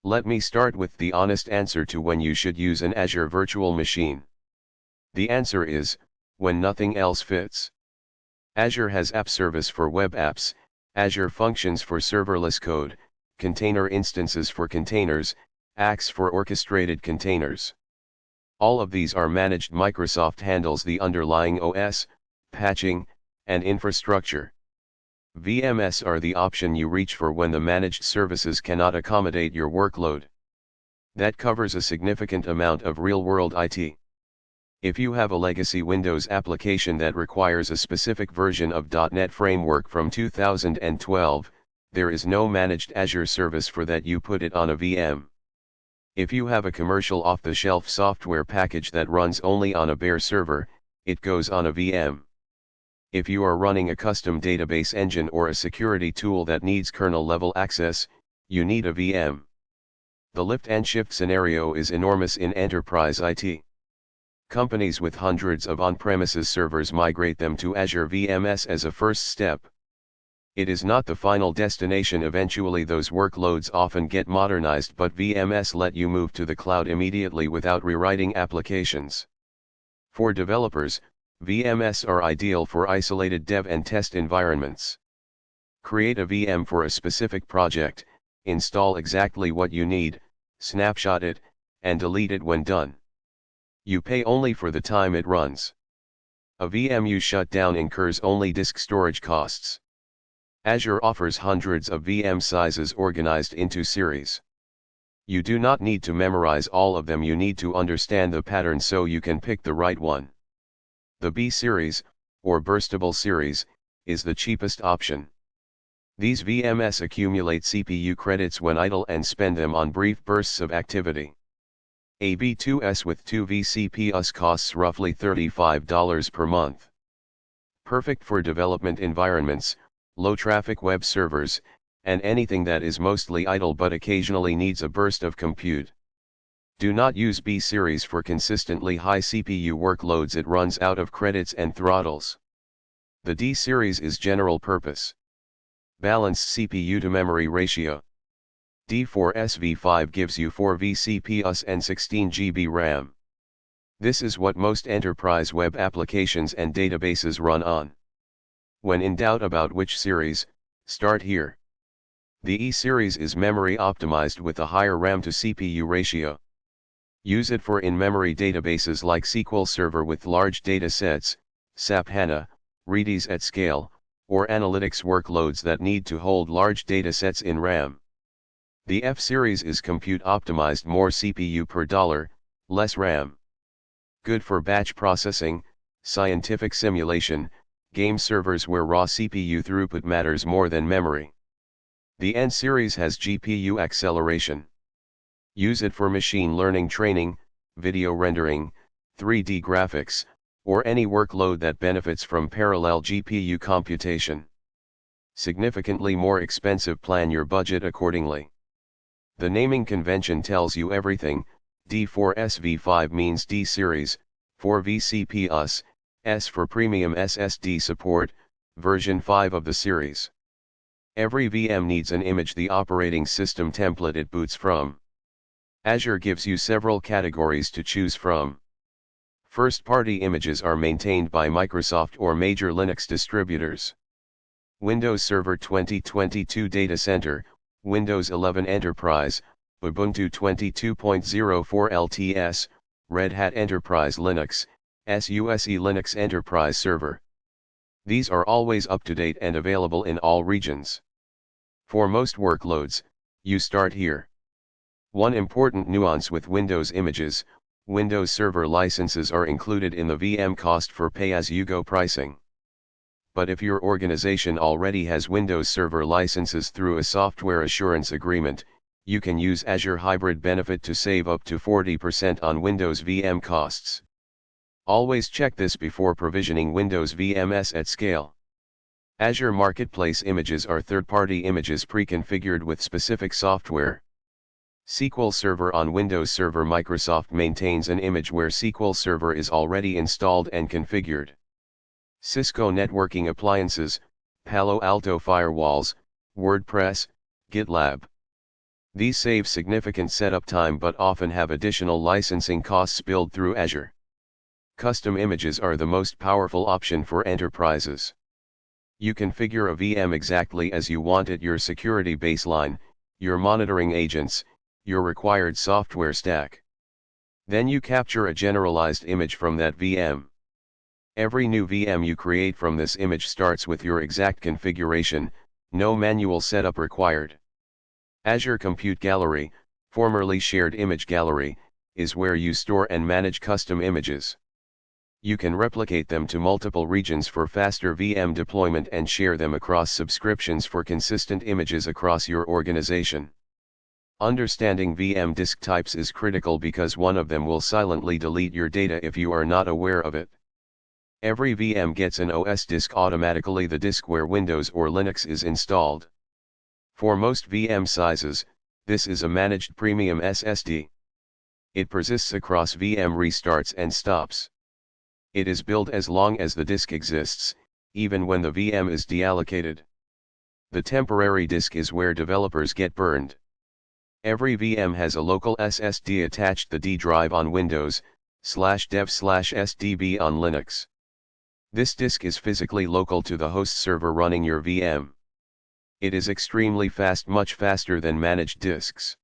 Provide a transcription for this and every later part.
Let me start with the honest answer to when you should use an Azure virtual machine. The answer is, when nothing else fits. Azure has App Service for web apps, Azure Functions for serverless code, container instances for containers, ACS for orchestrated containers. All of these are managed. Microsoft handles the underlying OS, patching, and infrastructure. VMs are the option you reach for when the managed services cannot accommodate your workload. That covers a significant amount of real-world IT. If you have a legacy Windows application that requires a specific version of .NET Framework from 2012, there is no managed Azure service for that. You put it on a VM. If you have a commercial off-the-shelf software package that runs only on a bare server, it goes on a VM. If you are running a custom database engine or a security tool that needs kernel-level access, you need a VM. The lift and shift scenario is enormous in enterprise IT. Companies with hundreds of on-premises servers migrate them to Azure VMs as a first step. It is not the final destination. Eventually those workloads often get modernized, but VMs let you move to the cloud immediately without rewriting applications. For developers, VMs are ideal for isolated dev and test environments. Create a VM for a specific project, install exactly what you need, snapshot it, and delete it when done. You pay only for the time it runs. A VM you shut down incurs only disk storage costs. Azure offers hundreds of VM sizes organized into series. You do not need to memorize all of them. You need to understand the pattern so you can pick the right one. The B series, or burstable series, is the cheapest option. These VMs accumulate CPU credits when idle and spend them on brief bursts of activity. A B2S with 2 vCPUs costs roughly $35 per month. Perfect for development environments, low-traffic web servers, and anything that is mostly idle but occasionally needs a burst of compute. Do not use B series for consistently high CPU workloads. It runs out of credits and throttles. The D series is general purpose. Balanced CPU to memory ratio. D4SV5 gives you 4 vCPUs and 16 GB RAM. This is what most enterprise web applications and databases run on. When in doubt about which series, start here. The E series is memory optimized with a higher RAM to CPU ratio. Use it for in-memory databases like SQL Server with large data sets, SAP HANA, Redis at scale, or analytics workloads that need to hold large data sets in RAM. The F series is compute optimized, more CPU per dollar, less RAM. Good for batch processing, scientific simulation, game servers where raw CPU throughput matters more than memory. The N series has GPU acceleration. Use it for machine learning training, video rendering, 3D graphics, or any workload that benefits from parallel GPU computation. Significantly more expensive. Plan your budget accordingly. The naming convention tells you everything. D4SV5 means D series, 4 vCPUs, S for premium SSD support, version 5 of the series. Every VM needs an image, the operating system template it boots from. Azure gives you several categories to choose from. First-party images are maintained by Microsoft or major Linux distributors. Windows Server 2022 Data Center, Windows 11 Enterprise, Ubuntu 22.04 LTS, Red Hat Enterprise Linux, SUSE Linux Enterprise Server. These are always up-to-date and available in all regions. For most workloads, you start here. One important nuance with Windows images: Windows Server licenses are included in the VM cost for pay-as-you-go pricing. But if your organization already has Windows Server licenses through a software assurance agreement, you can use Azure Hybrid benefit to save up to 40% on Windows VM costs. Always check this before provisioning Windows VMs at scale. Azure Marketplace images are third-party images pre-configured with specific software. SQL Server on Windows Server. Microsoft maintains an image where SQL Server is already installed and configured. Cisco networking appliances, Palo Alto firewalls, WordPress, GitLab. These save significant setup time but often have additional licensing costs billed through Azure. Custom images are the most powerful option for enterprises. You configure a VM exactly as you want it: your security baseline, your monitoring agents, your required software stack. Then you capture a generalized image from that VM. Every new VM you create from this image starts with your exact configuration, no manual setup required. Azure Compute Gallery, formerly Shared Image Gallery, is where you store and manage custom images. You can replicate them to multiple regions for faster VM deployment and share them across subscriptions for consistent images across your organization. Understanding VM disk types is critical because one of them will silently delete your data if you are not aware of it. Every VM gets an OS disk automatically, the disk where Windows or Linux is installed. For most VM sizes, this is a managed premium SSD. It persists across VM restarts and stops. It is billed as long as the disk exists, even when the VM is deallocated. The temporary disk is where developers get burned. Every VM has a local SSD attached, the D drive on Windows, /dev/SDB on Linux. This disk is physically local to the host server running your VM. It is extremely fast, much faster than managed disks.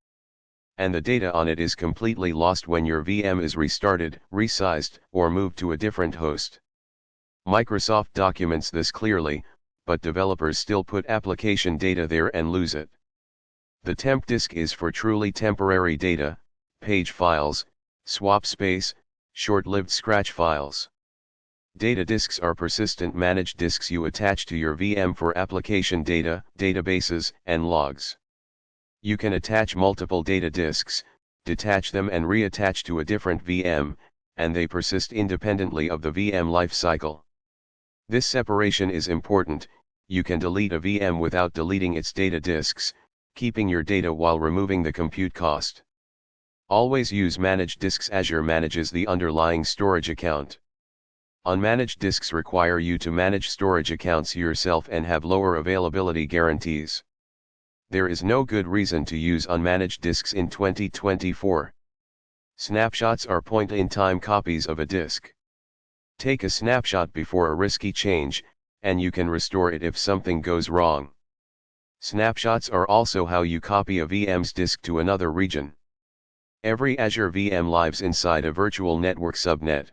And the data on it is completely lost when your VM is restarted, resized, or moved to a different host. Microsoft documents this clearly, but developers still put application data there and lose it. The temp disk is for truly temporary data, page files, swap space, short-lived scratch files. Data disks are persistent managed disks you attach to your VM for application data, databases, and logs. You can attach multiple data disks, detach them and reattach to a different VM, and they persist independently of the VM lifecycle. This separation is important. You can delete a VM without deleting its data disks, keeping your data while removing the compute cost. Always use managed disks. Azure manages the underlying storage account. Unmanaged disks require you to manage storage accounts yourself and have lower availability guarantees. There is no good reason to use unmanaged disks in 2024. Snapshots are point-in-time copies of a disk. Take a snapshot before a risky change, and you can restore it if something goes wrong. Snapshots are also how you copy a VM's disk to another region. Every Azure VM lives inside a virtual network subnet.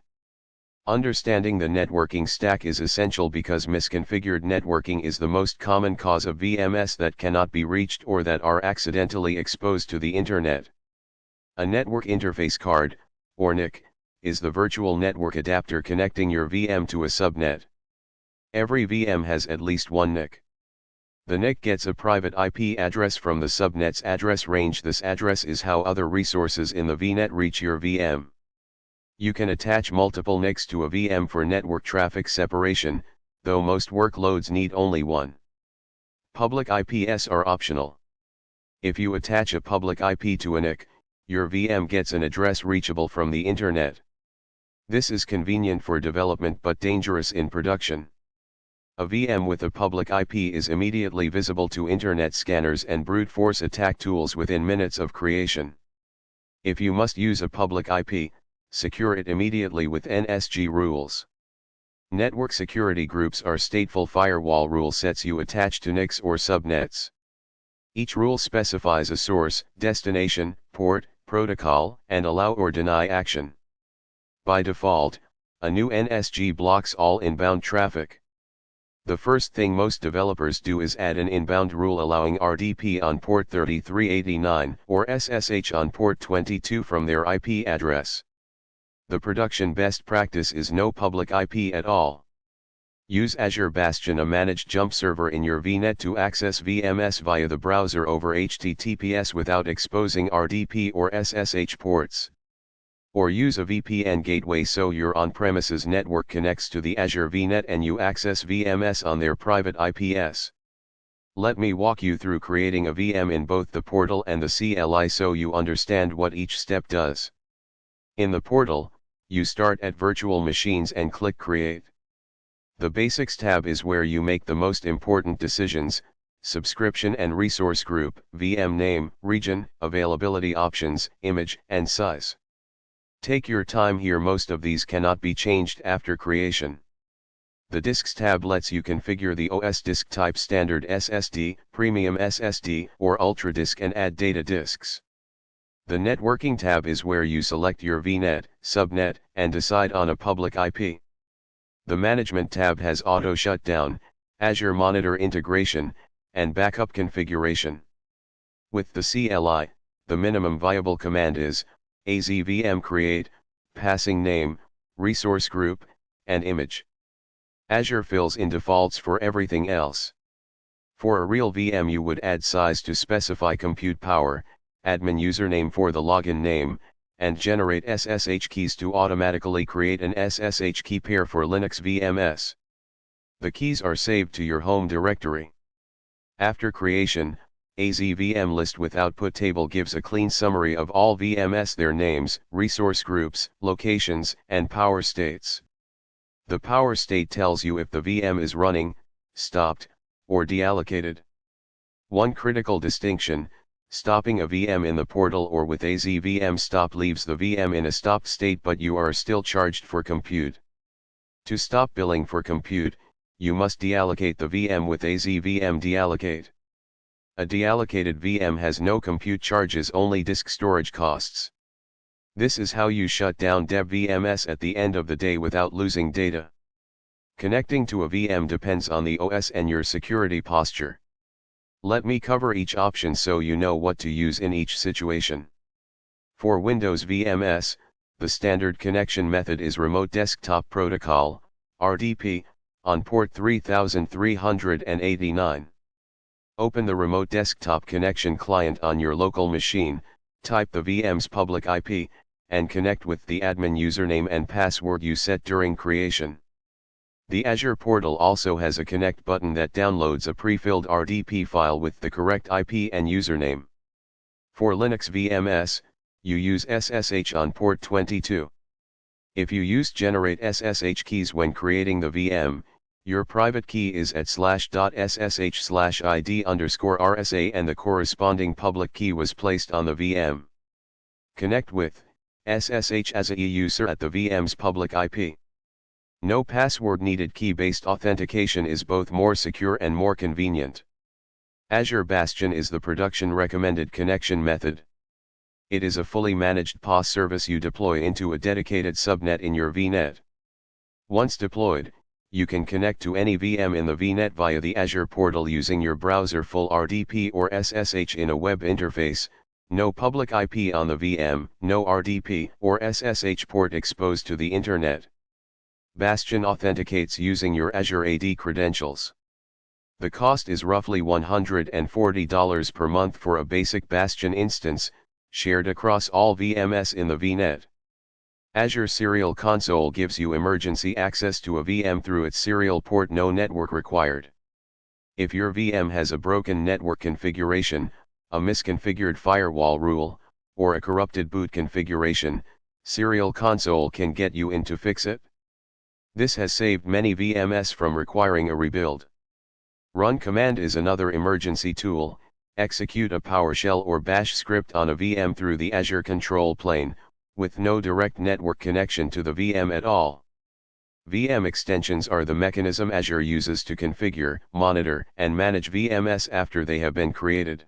Understanding the networking stack is essential because misconfigured networking is the most common cause of VMs that cannot be reached or that are accidentally exposed to the internet. A network interface card, or NIC, is the virtual network adapter connecting your VM to a subnet. Every VM has at least one NIC. The NIC gets a private IP address from the subnet's address range. This address is how other resources in the VNet reach your VM. You can attach multiple NICs to a VM for network traffic separation, though most workloads need only one. Public IPs are optional. If you attach a public IP to a NIC, your VM gets an address reachable from the internet. This is convenient for development but dangerous in production. A VM with a public IP is immediately visible to internet scanners and brute force attack tools within minutes of creation. If you must use a public IP, secure it immediately with NSG rules. Network security groups are stateful firewall rule sets you attach to NICs or subnets. Each rule specifies a source, destination, port, protocol, and allow or deny action. By default, a new NSG blocks all inbound traffic. The first thing most developers do is add an inbound rule allowing RDP on port 3389 or SSH on port 22 from their IP address. The production best practice is no public IP at all. Use Azure Bastion, a managed jump server in your VNet, to access VMs via the browser over HTTPS without exposing RDP or SSH ports. Or use a VPN gateway so your on-premises network connects to the Azure VNet and you access VMs on their private IPs. Let me walk you through creating a VM in both the Portal and the CLI so you understand what each step does. In the Portal, you start at Virtual Machines and click Create. The Basics tab is where you make the most important decisions, subscription and resource group, VM name, region, availability options, image, and size. Take your time here, most of these cannot be changed after creation. The Disks tab lets you configure the OS disk type standard SSD, premium SSD, or Ultra disk and add data disks. The Networking tab is where you select your VNet, subnet, and decide on a public IP. The Management tab has auto-shutdown, Azure Monitor integration, and backup configuration. With the CLI, the minimum viable command is Azure VM create, passing name, resource group, and image. Azure fills in defaults for everything else. For a real VM, you would add size to specify compute power, admin username for the login name, and generate SSH keys to automatically create an SSH key pair for Linux VMs. The keys are saved to your home directory. After creation, Azure VM list with output table gives a clean summary of all VMs, their names, resource groups, locations, and power states. The power state tells you if the VM is running, stopped, or deallocated. One critical distinction: stopping a VM in the portal or with Azure VM stop leaves the VM in a stopped state, but you are still charged for compute. To stop billing for compute, you must deallocate the VM with Azure VM deallocate. A deallocated VM has no compute charges, only disk storage costs. This is how you shut down dev VMs at the end of the day without losing data. Connecting to a VM depends on the OS and your security posture. Let me cover each option so you know what to use in each situation. For Windows VMs, the standard connection method is Remote Desktop Protocol, RDP, on port 3389. Open the Remote Desktop Connection client on your local machine, type the VM's public IP, and connect with the admin username and password you set during creation. The Azure portal also has a connect button that downloads a pre-filled RDP file with the correct IP and username. For Linux VMs, you use SSH on port 22. If you use generate SSH keys when creating the VM, your private key is at /.ssh/id_RSA and the corresponding public key was placed on the VM. Connect with SSH as a user at the VM's public IP. No password needed. Key-based authentication is both more secure and more convenient. Azure Bastion is the production recommended connection method. It is a fully managed PaaS service you deploy into a dedicated subnet in your VNet. Once deployed, you can connect to any VM in the VNet via the Azure portal using your browser full RDP or SSH in a web interface. No public IP on the VM, no RDP or SSH port exposed to the internet. Bastion authenticates using your Azure AD credentials. The cost is roughly $140 per month for a basic Bastion instance, shared across all VMs in the VNet. Azure Serial Console gives you emergency access to a VM through its serial port, no network required. If your VM has a broken network configuration, a misconfigured firewall rule, or a corrupted boot configuration, Serial Console can get you in to fix it. This has saved many VMs from requiring a rebuild. Run command is another emergency tool. Execute a PowerShell or Bash script on a VM through the Azure control plane, with no direct network connection to the VM at all. VM extensions are the mechanism Azure uses to configure, monitor, and manage VMs after they have been created.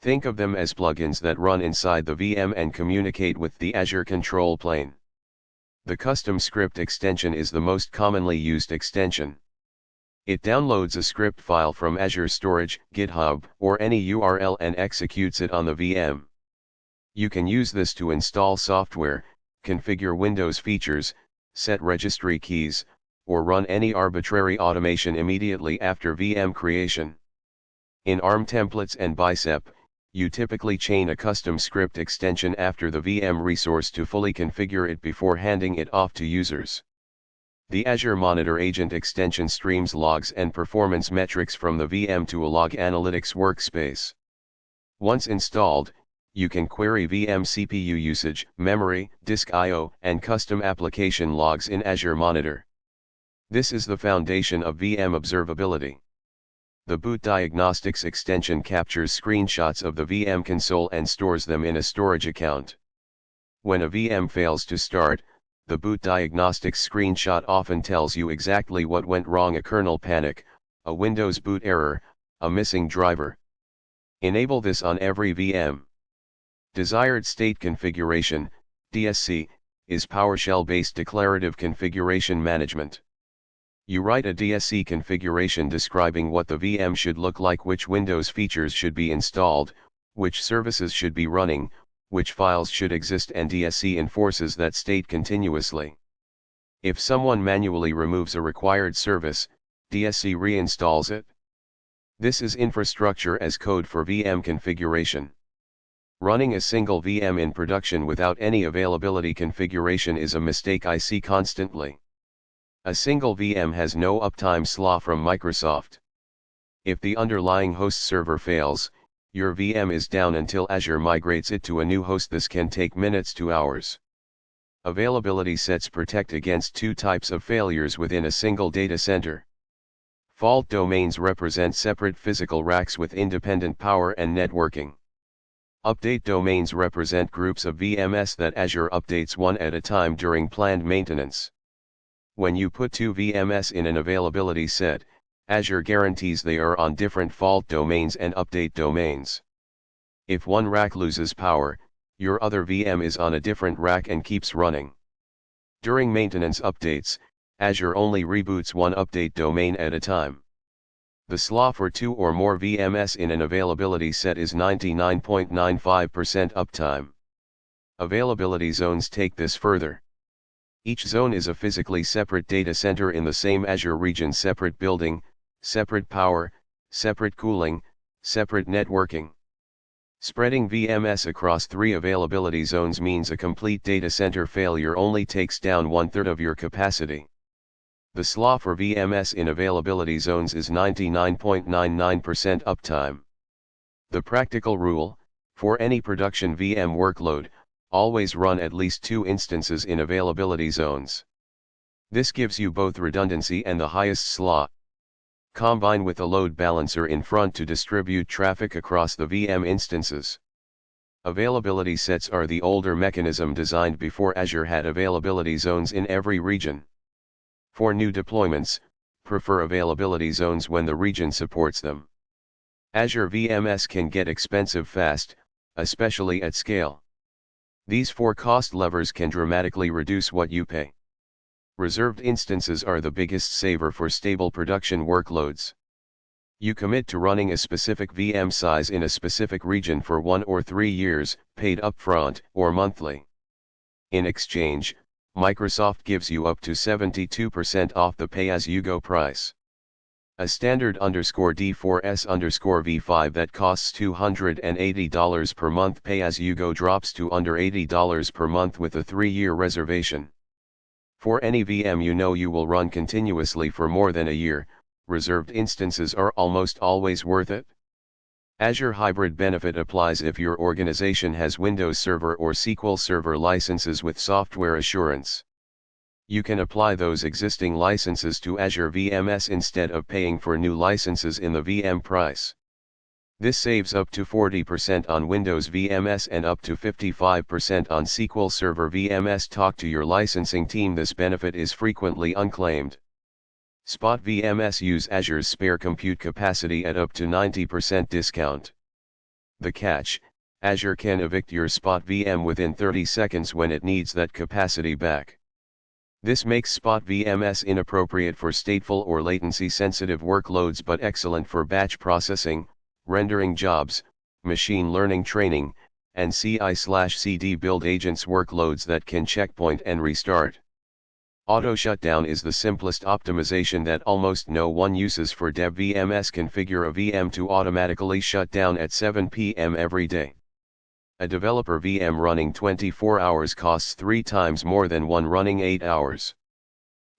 Think of them as plugins that run inside the VM and communicate with the Azure control plane. The custom script extension is the most commonly used extension. It downloads a script file from Azure Storage, GitHub, or any URL and executes it on the VM. You can use this to install software, configure Windows features, set registry keys, or run any arbitrary automation immediately after VM creation. In ARM templates and Bicep, you typically chain a custom script extension after the VM resource to fully configure it before handing it off to users. The Azure Monitor Agent extension streams logs and performance metrics from the VM to a log analytics workspace. Once installed, you can query VM CPU usage, memory, disk I/O, and custom application logs in Azure Monitor. This is the foundation of VM observability. The Boot Diagnostics extension captures screenshots of the VM console and stores them in a storage account. When a VM fails to start, the Boot Diagnostics screenshot often tells you exactly what went wrong: a kernel panic, a Windows boot error, a missing driver. Enable this on every VM. Desired State Configuration, DSC, is PowerShell-based declarative configuration management. You write a DSC configuration describing what the VM should look like, which Windows features should be installed, which services should be running, which files should exist, and DSC enforces that state continuously. If someone manually removes a required service, DSC reinstalls it. This is infrastructure as code for VM configuration. Running a single VM in production without any availability configuration is a mistake I see constantly. A single VM has no uptime slaw from Microsoft. If the underlying host server fails, your VM is down until Azure migrates it to a new host. This can take minutes to hours. Availability sets protect against two types of failures within a single data center. Fault domains represent separate physical racks with independent power and networking. Update domains represent groups of VMs that Azure updates one at a time during planned maintenance. When you put two VMs in an availability set, Azure guarantees they are on different fault domains and update domains. If one rack loses power, your other VM is on a different rack and keeps running. During maintenance updates, Azure only reboots one update domain at a time. The SLA for two or more VMs in an availability set is 99.95% uptime. Availability zones take this further. Each zone is a physically separate data center in the same Azure region: separate building, separate power, separate cooling, separate networking. Spreading VMs across 3 availability zones means a complete data center failure only takes down 1/3 of your capacity. The SLA for VMs in availability zones is 99.99% uptime. The practical rule: for any production VM workload, always run at least 2 instances in availability zones. This gives you both redundancy and the highest SLA. Combine with a load balancer in front to distribute traffic across the VM instances. Availability sets are the older mechanism designed before Azure had availability zones in every region. For new deployments, prefer availability zones when the region supports them. Azure VMs can get expensive fast, especially at scale. These 4 cost levers can dramatically reduce what you pay. Reserved instances are the biggest saver for stable production workloads. You commit to running a specific VM size in a specific region for 1 or 3 years, paid upfront or monthly. In exchange, Microsoft gives you up to 72% off the pay-as-you-go price. A standard D4S_V5 that costs $280 per month pay-as-you-go drops to under $80 per month with a 3-year reservation. For any VM you know you will run continuously for more than a year, reserved instances are almost always worth it. Azure Hybrid benefit applies if your organization has Windows Server or SQL Server licenses with software assurance. You can apply those existing licenses to Azure VMs instead of paying for new licenses in the VM price. This saves up to 40% on Windows VMs and up to 55% on SQL Server VMs. Talk to your licensing team. This benefit is frequently unclaimed. Spot VMs use Azure's spare compute capacity at up to 90% discount. The catch: Azure can evict your Spot VM within 30 seconds when it needs that capacity back. This makes Spot VMs inappropriate for stateful or latency-sensitive workloads but excellent for batch processing, rendering jobs, machine learning training, and CI/CD build agents workloads that can checkpoint and restart. Auto-shutdown is the simplest optimization that almost no one uses for dev VMs. Configure a VM to automatically shut down at 7 p.m. every day. A developer VM running 24 hours costs 3 times more than one running 8 hours.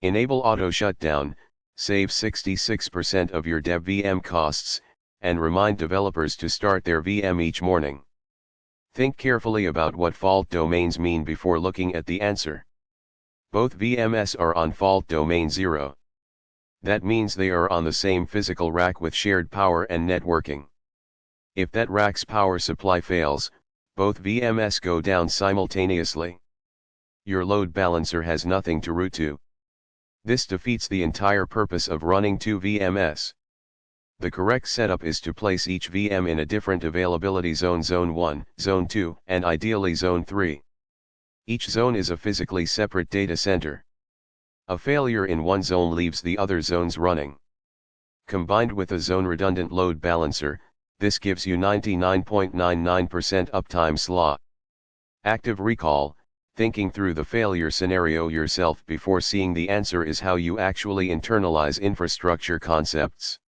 Enable auto-shutdown, save 66% of your dev VM costs, and remind developers to start their VM each morning. Think carefully about what fault domains mean before looking at the answer. Both VMs are on fault domain 0. That means they are on the same physical rack with shared power and networking. If that rack's power supply fails, both VMs go down simultaneously. Your load balancer has nothing to route to. This defeats the entire purpose of running two VMs. The correct setup is to place each VM in a different availability zone, Zone 1, Zone 2, and ideally Zone 3. Each zone is a physically separate data center. A failure in one zone leaves the other zones running. Combined with a zone redundant load balancer, this gives you 99.99% uptime slot. Active recall, thinking through the failure scenario yourself before seeing the answer, is how you actually internalize infrastructure concepts.